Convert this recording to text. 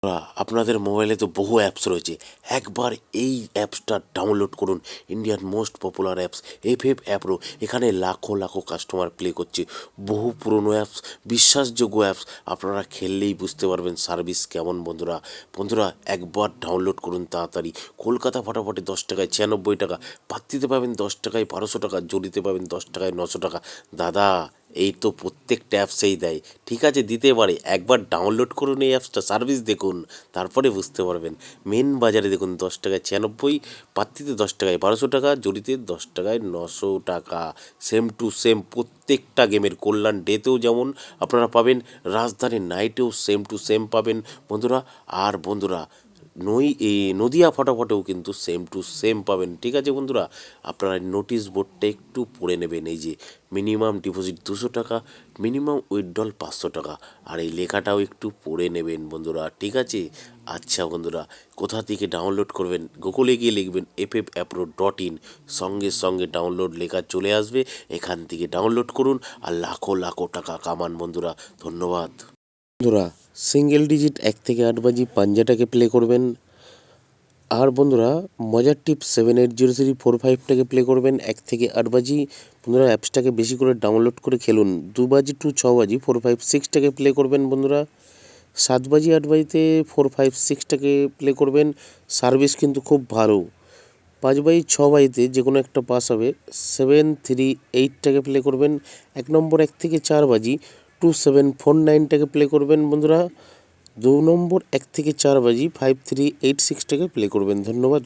বন্ধুরা, আপনাদের মোবাইলে তো বহু অ্যাপস রয়েছে। একবার এই অ্যাপসটা ডাউনলোড করুন। ইন্ডিয়ার most popular apps app pro. এখানে লাখো লাখো কাস্টমার প্লে করছে। বহু পুরনো অ্যাপস, বিশ্বাসযোগ্য অ্যাপস। আপনারা খেললেই বুঝতে পারবেন সার্ভিস কেমন। বন্ধুরা বন্ধুরা একবার ডাউনলোড করুন তাড়াতাড়ি। কলকাতা ফাটাফাটি 10 টাকায় 96 টাকা, পাত্তিতে পাবেন 10 টাকায় 1200 টাকা, জড়িতে পাবেন 10 টাকায় 900 টাকা। দাদা, এই তো প্রত্যেকটা অ্যাপসেই দেয়। ঠিক আছে, দিতে পারে। একবার ডাউনলোড করুন এই অ্যাপসটা, সার্ভিস দেখুন, তারপরে বুঝতে পারবেন। মেন বাজারে দেখুন 10 টাকায় 96, পাত্তিতে 10 টাকায় 1200 টাকা, জড়িতে 10 টাকায় 900 টাকা। সেম টু সেম প্রত্যেকটা গেমের কল্যাণ ডেতেও যেমন আপনারা পাবেন, রাজধানী নাইটেও সেম টু সেম পাবেন বন্ধুরা। আর বন্ধুরা নদিয়া ফটাফটেও কিন্তু সেম টু সেম পাবেন। ঠিক আছে বন্ধুরা, আপনারা নোটিশ বোর্ডটা একটু পড়ে নেবেন। এই যে মিনিমাম ডিপোজিট 200 টাকা, মিনিমাম উইথড্রল 500 টাকা। আর এই লেখাটাও একটু পড়ে নেবেন বন্ধুরা। ঠিক আছে, আচ্ছা বন্ধুরা, কোথা থেকে ডাউনলোড করবেন? গুগলে গিয়ে লিখবেন FFAppro.in, সঙ্গে সঙ্গে ডাউনলোড লেখা চলে আসবে। এখান থেকে ডাউনলোড করুন আর লাখো লাখো টাকা কামান বন্ধুরা। ধন্যবাদ বন্ধুরা। সিঙ্গেল ডিজিট 1 থেকে 8 বাজি পাঞ্জাটাকে প্লে করবেন। আর বন্ধুরা মজার টিপ 780345টাকে প্লে করবেন 1 থেকে 8 বাজি। বন্ধুরা অ্যাপসটাকে বেশি করে ডাউনলোড করে খেলুন। 2 বাজি টু 6 বাজি 456টাকে প্লে করবেন বন্ধুরা। 7 বাজি 8 বাজিতে 456টাকে প্লে করবেন। সার্ভিস কিন্তু খুব ভালো। 5 বাজি 6 বাজিতে যে কোনো একটা পাস হবে। 738টাকে প্লে করবেন। 1 নম্বর 1 থেকে 4 বাজি 2749টাকে প্লে করবেন বন্ধুরা। 2 নম্বর 1 থেকে 4 বাজি 5386টাকে প্লে করবেন। ধন্যবাদ।